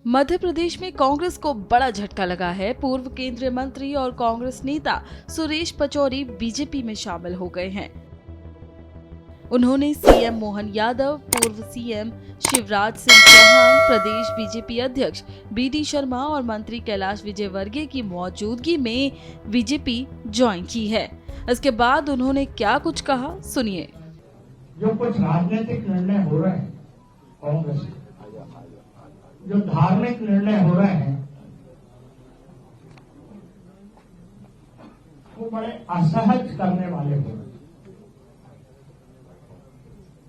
मध्य प्रदेश में कांग्रेस को बड़ा झटका लगा है। पूर्व केंद्रीय मंत्री और कांग्रेस नेता सुरेश पचौरी बीजेपी में शामिल हो गए हैं। उन्होंने सीएम मोहन यादव, पूर्व सीएम शिवराज सिंह चौहान, प्रदेश बीजेपी अध्यक्ष बीडी शर्मा और मंत्री कैलाश विजयवर्गीय की मौजूदगी में बीजेपी ज्वाइन की है। इसके बाद उन्होंने क्या कुछ कहा, सुनिए। जो कुछ राजनीतिक निर्णय हो रहे हैं कांग्रेस के, जो धार्मिक निर्णय हो रहे हैं, वो बड़े असहज करने वाले हो रहे हैं।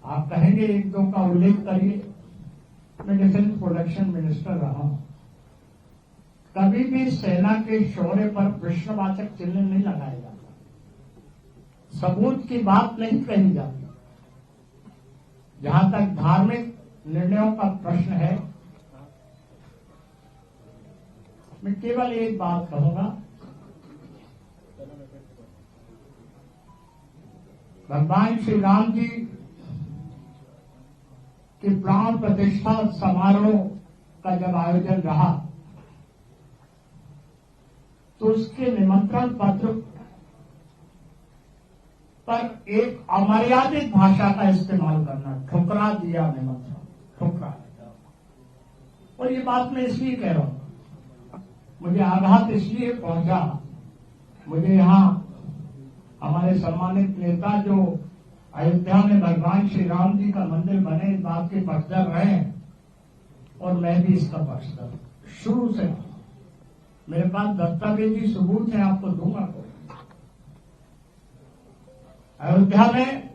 आप कहेंगे एक दो का उल्लेख करिए। मैं डिफेंस प्रोडक्शन मिनिस्टर रहा हूं, कभी भी सेना के शौर्य पर प्रश्नवाचक चिन्ह नहीं लगाया जाता, सबूत की बात नहीं कही जाती। जहां तक धार्मिक निर्णयों का प्रश्न है, मैं केवल एक बात कहूंगा, भगवान श्री राम जी के प्राण प्रतिष्ठा समारोह का जब आयोजन रहा तो उसके निमंत्रण पत्र पर एक अमर्यादित भाषा का इस्तेमाल करना, ठुकरा दिया निमंत्रण, ठुकरा। और ये बात मैं इसलिए कह रहा हूं, मुझे आघात इसलिए पहुंचा, मुझे यहां हमारे सम्मानित नेता जो अयोध्या में भगवान श्री राम जी का मंदिर बने इस बात के पक्षधर रहे हैं, और मैं भी इसका पक्षधर शुरू से। मेरे पास दस्तावेजी सबूत है, आपको दूंगा। अयोध्या में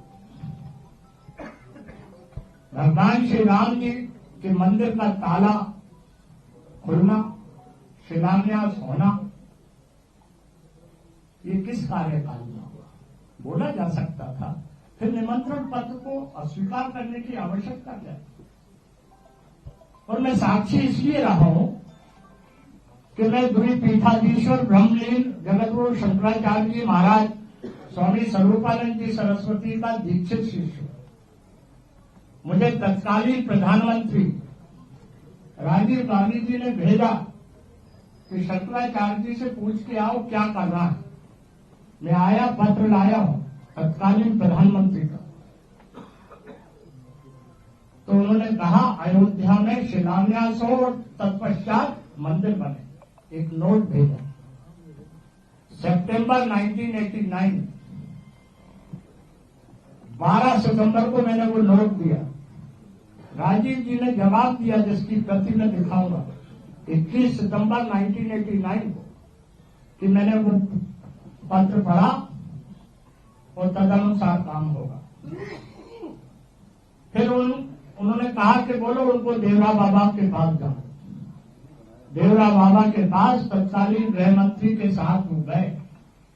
भगवान श्री राम जी के मंदिर का ताला खुलना, शिलान्यास होना, ये किस कार्यकाल में हुआ? बोला जा सकता था। फिर निमंत्रण पत्र को अस्वीकार करने की आवश्यकता क्या? और मैं साक्षी इसलिए रहा हूं कि मैं द्विपीठाधीश्वर ब्रह्मलीन जगतगुरु शंकराचार्य जी महाराज स्वामी स्वरूपानंद जी सरस्वती का दीक्षित शिष्य। मुझे तत्कालीन प्रधानमंत्री राजीव गांधी जी ने भेजा कि शंकराचार्य जी से पूछ के आओ क्या करना है। मैं आया, पत्र लाया हूं तत्कालीन प्रधानमंत्री का। तो उन्होंने कहा अयोध्या में शिलान्यास हो और तत्पश्चात मंदिर बने। एक नोट भेजा सितंबर 1989, 12 सितंबर को मैंने वो नोट दिया। राजीव जी ने जवाब दिया जिसकी प्रति मैं दिखाऊंगा 21 सितंबर 1989 को कि मैंने वो पत्र पढ़ा और तदनुसार काम होगा। फिर उन्होंने कहा कि बोलो उनको देवरा बाबा के पास जाओ। देवरा बाबा के पास तत्कालीन गृह मंत्री के साथ वो गए।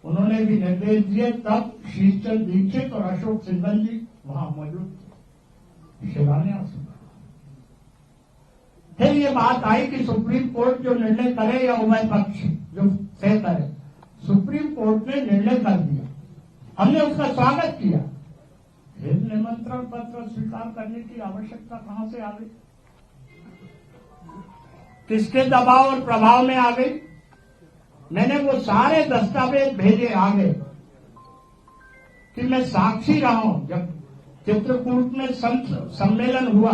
उन्होंने भी निर्देश दिए। तब शीशचंद दीक्षित और अशोक सिंघल जी वहां मौजूद थे। शिलान्यास। फिर ये बात आई कि सुप्रीम कोर्ट जो निर्णय करे या उभय पक्ष जो तय करे, सुप्रीम कोर्ट ने निर्णय कर दिया, हमने उसका स्वागत किया। फिर निमंत्रण पत्र स्वीकार करने की आवश्यकता कहां से आ गई? किसके दबाव और प्रभाव में आ गई? मैंने वो सारे दस्तावेज भेजे आगे कि मैं साक्षी रहा हूं। जब चित्रकूट में सम्मेलन हुआ,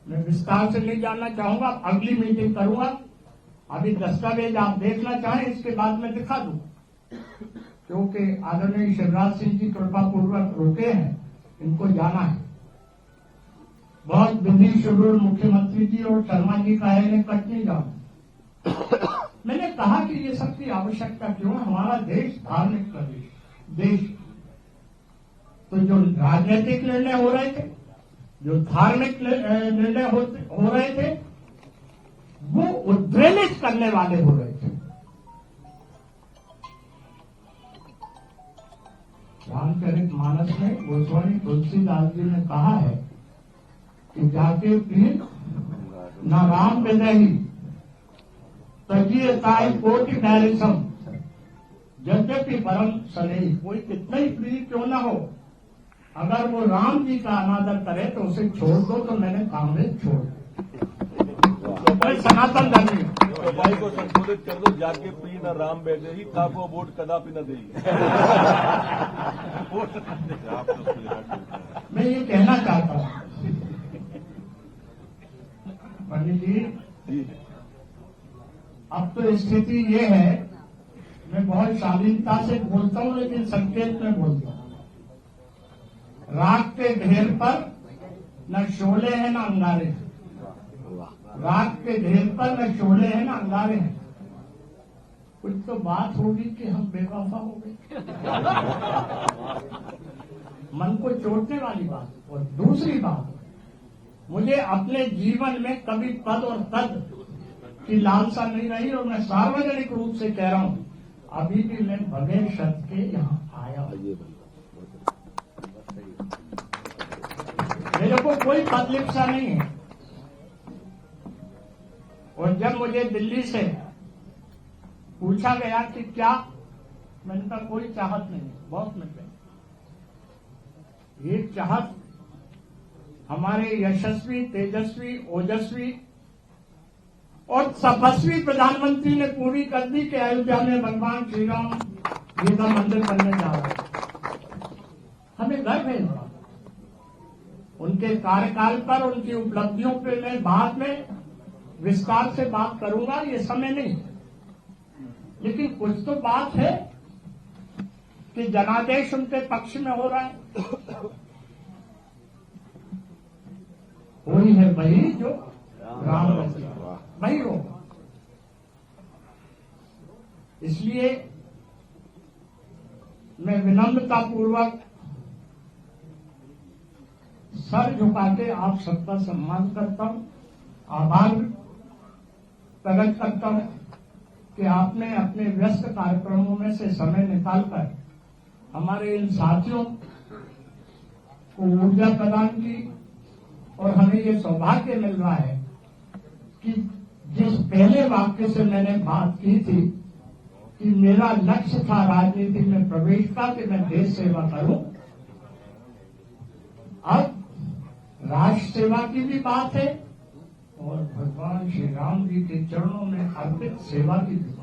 मैं विस्तार से नहीं जानना चाहूंगा, अगली मीटिंग करूंगा। अभी दस्तावेज आप देखना चाहें इसके बाद मैं दिखा दूं, क्योंकि आदरणीय शिवराज सिंह जी कृपापूर्वक रुके हैं, इनको जाना है। बहुत बिजी शेड्यूल मुख्यमंत्री जी और शर्मा जी का है, इन्हें कट नहीं जाना। मैंने कहा कि ये सब की आवश्यकता क्यों है? हमारा देश धार्मिक प्रदेश देश। तो जो राजनीतिक निर्णय हो रहे थे, जो धार्मिक निर्णय हो रहे थे, वो उद्वेलित करने वाले हो रहे थे। रामचरितमानस में गोस्वामी तुलसीदास जी ने कहा है कि जाके पीर न राम विदही तजिए ताई कोटि नैरिसम, यद्यपि परम सनेही। कोई कितना ही प्रिय क्यों न हो, अगर वो राम जी का अनादर करे तो उसे छोड़ दो। तो मैंने कांग्रेस छोड़ दी। सनातन धर्मी हूं। भाई को संशोधित कर दो, जाके पी न राम बैठे ही ताको वोट कदापि न दे। मैं ये कहना चाहता हूं पंडित जी, अब तो स्थिति ये है, मैं बहुत शालीनता से बोलता हूं लेकिन संकेत में बोलता हूं। राख के ढेर पर न शोले हैं न अंगारे हैं। राख के ढेर पर न शोले हैं न अंगारे हैं। कुछ तो बात होगी कि हम बेवफा हो गए। मन को चोटने वाली बात। और दूसरी बात, मुझे अपने जीवन में कभी पद और पद की लालसा नहीं रही और मैं सार्वजनिक रूप से कह रहा हूं, अभी भी मैं बगैर शर्त के यहां आया। मेरे को कोई पदलिप्सा नहीं है। और जब मुझे दिल्ली से पूछा गया कि क्या, मैंने कहा कोई चाहत नहीं, बहुत मिल गई। ये चाहत हमारे यशस्वी, तेजस्वी, ओजस्वी और तपस्वी प्रधानमंत्री ने पूरी कर दी कि अयोध्या में भगवान श्री राम जी का मंदिर बनने जा रहा है। हमें गर्व है उनके कार्यकाल पर, उनकी उपलब्धियों पर मैं बाद में विस्तार से बात करूंगा, ये समय नहीं। लेकिन कुछ तो बात है कि जनादेश उनके पक्ष में हो रहा है। वही है वही जो राम वही हो। इसलिए मैं विनम्रता पूर्वक सर झुका के आप सबका सम्मान करता हूं, आभार प्रकट करता हूं कि आपने अपने व्यस्त कार्यक्रमों में से समय निकालकर हमारे इन साथियों को ऊर्जा प्रदान की। और हमें ये सौभाग्य मिल रहा है कि जिस पहले वाक्य से मैंने बात की थी कि मेरा लक्ष्य था राजनीति में प्रवेश का, कि मैं देश सेवा करूं, अब राष्ट्र सेवा की भी बात है और भगवान श्री राम जी के चरणों में अर्पित सेवा की भी।